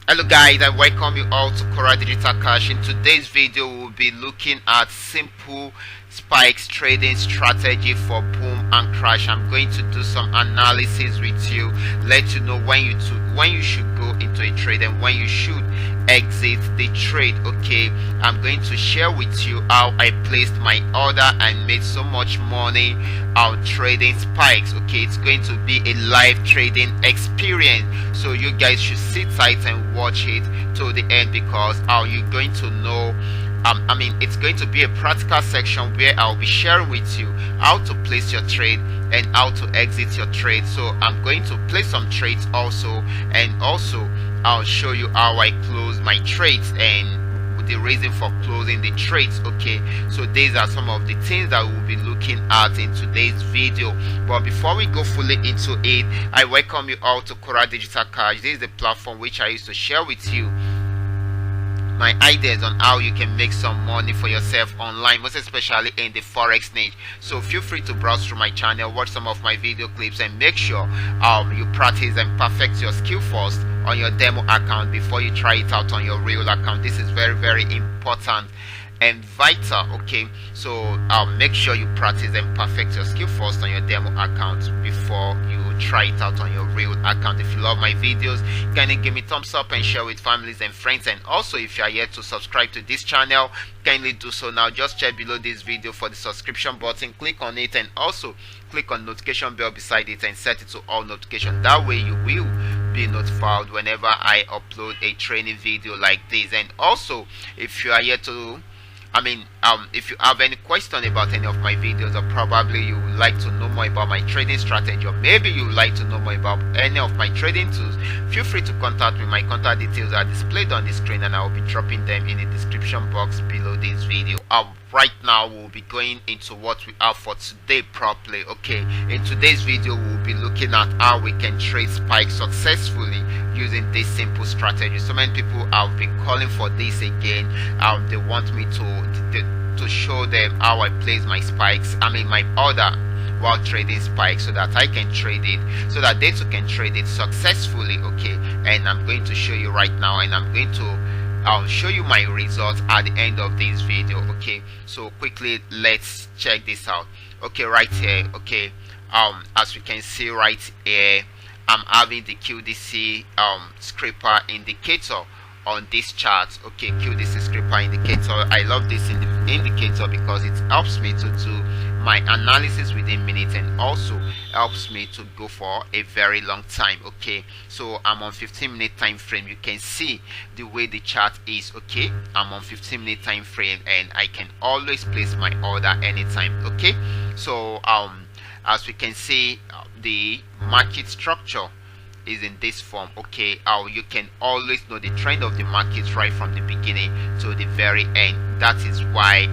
Hello guys, I welcome you all to Qora Digital Cash. In today's video, we'll be looking at simple spikes trading strategy for boom and crash. I'm going to do some analysis with you, let you know when you should go into a trade and when you should exit the trade. Okay, I'm going to share with you how I placed my order and made so much money out trading spikes. Okay, it's going to be a live trading experience, so you guys should sit tight and watch it to the end, because you're going to know it's going to be a practical section where I'll be sharing with you how to place your trade and how to exit your trade. So I'm going to place some trades also, and also I'll show you how I close my trades and the reason for closing the trades. Okay, so these are some of the things that we'll be looking at in today's video. But before we go fully into it, I welcome you all to Qora Digital Cash. This is the platform which I used to share with you my ideas on how you can make some money for yourself online, most especially in the forex niche. So feel free to browse through my channel, watch some of my video clips, and make sure you practice and perfect your skill first on your demo account before you try it out on your real account. This is very important and vital. Okay, so make sure you practice and perfect your skill first on your demo account before you try it out on your real account. If you love my videos, kindly give me thumbs up and share with families and friends. And also, if you are yet to subscribe to this channel, kindly do so now. Just check below this video for the subscription button, click on it, and also click on notification bell beside it and set it to all notifications. That way you will be notified whenever I upload a training video like this. And also, if you are yet to if you have any question about any of my videos, or probably you would like to know more about my trading strategy, or maybe you would like to know more about any of my trading tools, feel free to contact me. My contact details are displayed on the screen, and I will be dropping them in the description box below this video. Right now we'll be going into what we have for today properly. Okay, in today's video we'll be looking at how we can trade spikes successfully using this simple strategy. So many people have been calling for this again. They want me to show them how I place my spikes, my order while trading spikes, so that I can trade it, so that they too can trade it successfully. Okay, and I'm going to show you right now, and I'm going to I'll show you my results at the end of this video. Okay, so quickly let's check this out. Okay, right here. Okay, as we can see right here, I'm having the QDC scraper indicator on this chart. Okay, QDC scraper indicator. I love this indicator because it helps me to do my analysis within minutes, and also helps me to go for a very long time. Okay, so I'm on 15-minute time frame. You can see the way the chart is. Okay, I'm on 15-minute time frame, and I can always place my order anytime. Okay, so as we can see, the market structure is in this form. Okay, you can always know the trend of the market right from the beginning to the very end. That is why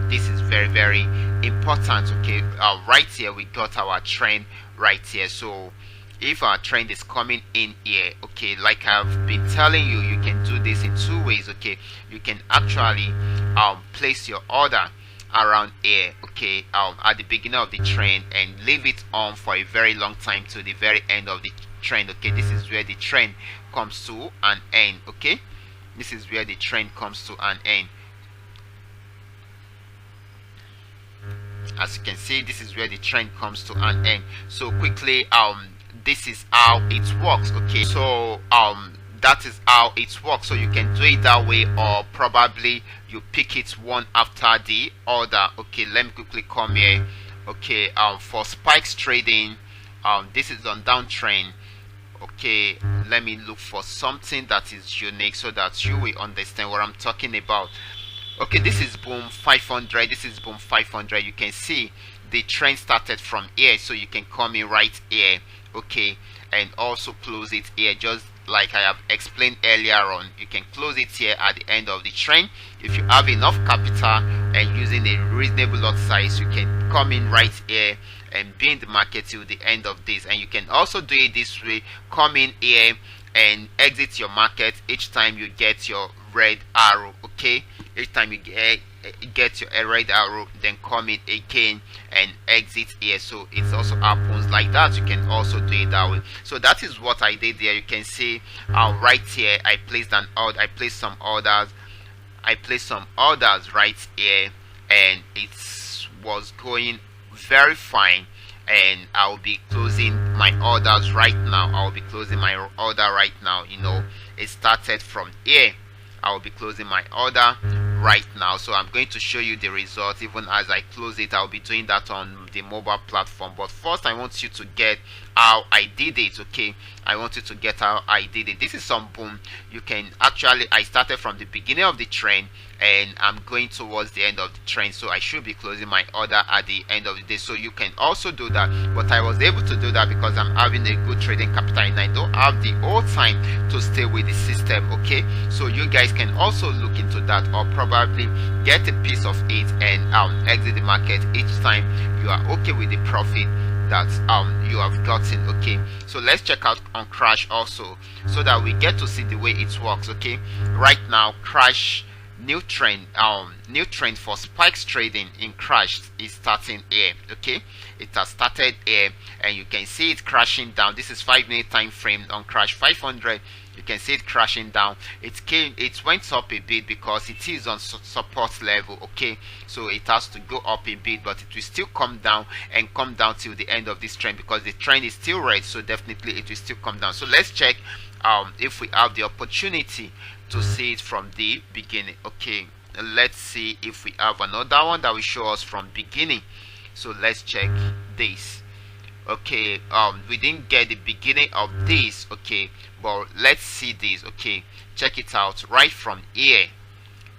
this is very important. Okay, right here we got our trend right here. So if our trend is coming in here, okay, like I've been telling you, you can do this in two ways. Okay, you can actually place your order around here, okay, at the beginning of the trend, and leave it on for a very long time to the very end of the trend. Okay, this is where the trend comes to an end. Okay, this is where the trend comes to an end. As you can see, this is where the trend comes to an end. So quickly, this is how it works. Okay, so that is how it works. So you can do it that way, or probably you pick it one after the other. Okay, let me quickly come here. Okay, for spikes trading, this is on downtrend. Okay, let me look for something that is unique so that you will understand what I'm talking about. Okay, this is boom 500. This is boom 500. You can see the trend started from here, so you can come in right here. Okay, and also close it here, just like I have explained earlier on. You can close it here at the end of the trend. If you have enough capital and using a reasonable lot size, you can come in right here and be in the market till the end of this. And you can also do it this way: come in here and exit your market each time you get your red arrow. Okay, each time you get your red arrow, then come in again and exit here. So it also happens like that. You can also do it that way. So that is what I did there. You can see right here I placed an order, I placed some orders right here, and it was going very fine, and I'll be closing my orders right now. I'll be closing my order right now. You know, it started from here. I'll be closing my order right now. So I'm going to show you the result even as I close it. I'll be doing that on the mobile platform, but first I want you to get how I did it. Okay, I want you to get how I did it. This is some boom. You can actually, I started from the beginning of the trend and I'm going towards the end of the trend, so I should be closing my order at the end of the day. So you can also do that, but I was able to do that because I'm having a good trading capital and I don't have the whole time to stay with the system. Okay, so you guys can also look into that, or probably get a piece of it and exit the market each time you are okay with the profit that you have gotten. Okay, so let's check out on Crash also, so that we get to see the way it works. Okay, right now Crash new trend for spikes trading in Crash is starting here. Okay, it has started here and you can see it crashing down. This is 5-minute time frame on Crash 500. You can see it crashing down. It went up a bit because it is on support level. Okay, so it has to go up a bit, but it will still come down and come down till the end of this trend because the trend is still red, so definitely it will still come down. So let's check if we have the opportunity to see it from the beginning. Okay, let's see if we have another one that will show us from beginning. So let's check this. Okay, we didn't get the beginning of this. Okay, but let's see this. Okay, check it out. Right from here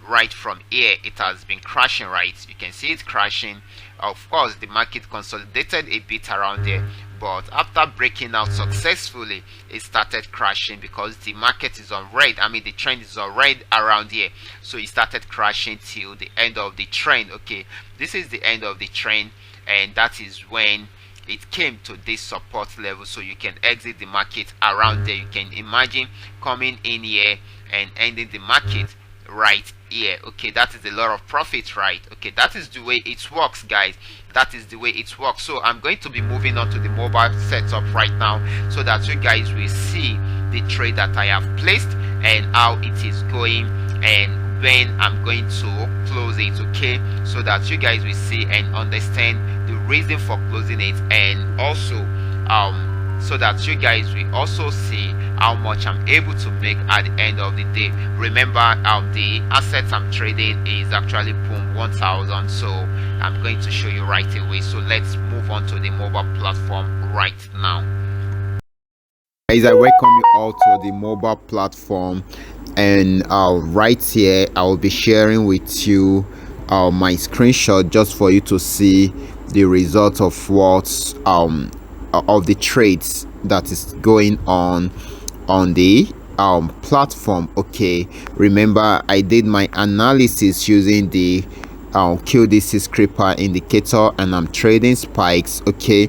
it has been crashing. Right, you can see it crashing. Of course the market consolidated a bit around there, but after breaking out successfully it started crashing because the market is on red. I mean the trend is on red around here, so it started crashing till the end of the trend. Okay, this is the end of the trend, and that is when it came to this support level, so you can exit the market around there. You can imagine coming in here and ending the market right here. Okay, that is a lot of profit, right? Okay, that is the way it works, guys. That is the way it works. So I'm going to be moving on to the mobile setup right now, so that you guys will see the trade that I have placed and how it is going and when I'm going to close it. Okay, so that you guys will see and understand the reason for closing it, and also so that you guys will also see how much I'm able to make at the end of the day. Remember, the assets I'm trading is actually boom 1000, so I'm going to show you right away. So let's move on to the mobile platform right now. Guys, I welcome you all to the mobile platform, and right here I will be sharing with you my screenshot just for you to see the result of what's of the trades that is going on the platform. Okay, remember I did my analysis using the QDC creeper indicator, and I'm trading spikes. Okay,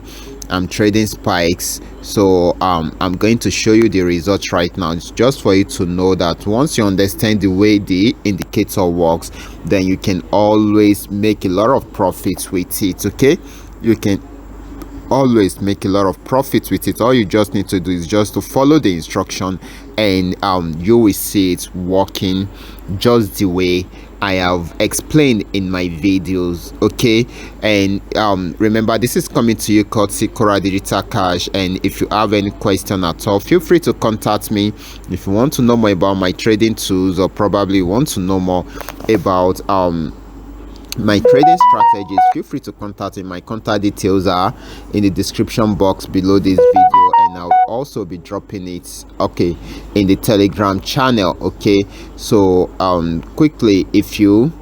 I'm trading spikes. So I'm going to show you the results right now. It's just for you to know that once you understand the way the indicator works, then you can always make a lot of profits with it. Okay, you can always make a lot of profits with it. All you just need to do is just to follow the instruction, and you will see it working just the way I have explained in my videos. Okay, and remember, this is coming to you courtesy Qora Digital Cash, and if you have any question at all, feel free to contact me. If you want to know more about my trading tools, or probably want to know more about my trading strategies, feel free to contact me. My contact details are in the description box below this video, and I'll also be dropping it, okay, in the Telegram channel. Okay, so quickly, if you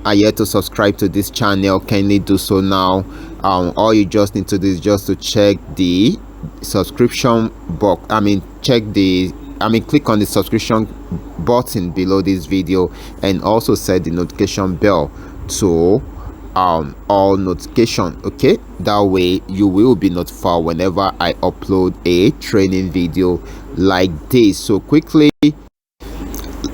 are yet to subscribe to this channel, kindly do so now. All you just need to do is just to check the subscription box. Click on the subscription button below this video, and also set the notification bell to all notification. Okay, that way you will be notified whenever I upload a training video like this. So quickly,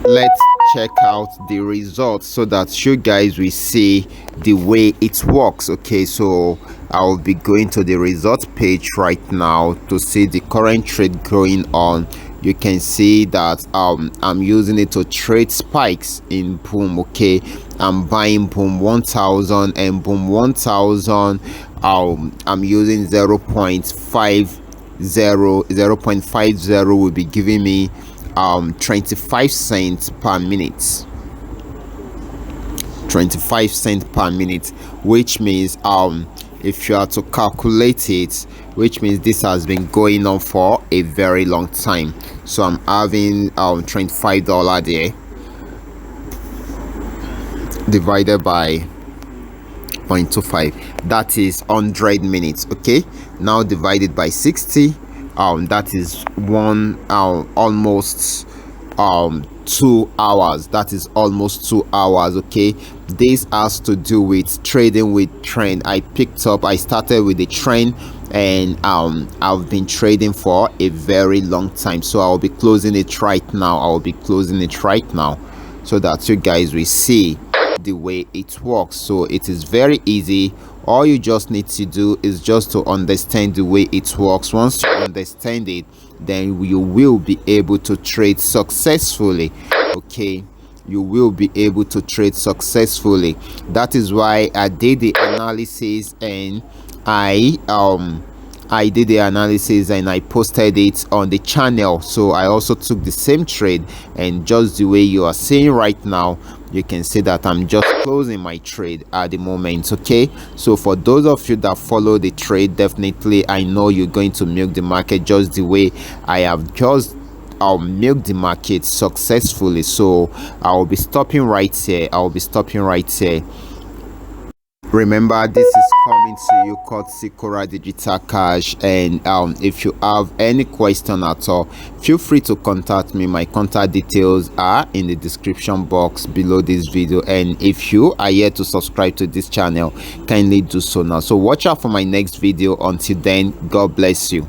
let's check out the results so that you guys will see the way it works. Okay, so I'll be going to the results page right now to see the current trade going on. You can see that I'm using it to trade spikes in Boom. Okay, I'm buying Boom 1000 and Boom 1000. I'm using 0.50 will be giving me 25 cents per minute. 25 cents per minute, which means if you are to calculate it, which means this has been going on for a very long time. So I'm having $25 there divided by 0.25, that is 100 minutes. Okay, now divided by 60, that is almost 2 hours. That is almost 2 hours. Okay, this has to do with trading with trend. I started with the trend, and I've been trading for a very long time. So I'll be closing it right now. So that you guys will see the way it works. So it is very easy. All you just need to do is just to understand the way it works. Once you understand it, then you will be able to trade successfully. Okay, you will be able to trade successfully. That is why I did the analysis, and I did the analysis and I posted it on the channel. So I also took the same trade, and just the way you are seeing right now, you can see that I'm just closing my trade at the moment. Okay, so for those of you that follow the trade, definitely I know you're going to milk the market just the way I have just milk the market successfully. So I'll be stopping right here. Remember, this is coming to you courtesy Qora Digital Cash, and if you have any question at all, feel free to contact me. My contact details are in the description box below this video, and if you are yet to subscribe to this channel, kindly do so now. So watch out for my next video. Until then, God bless you.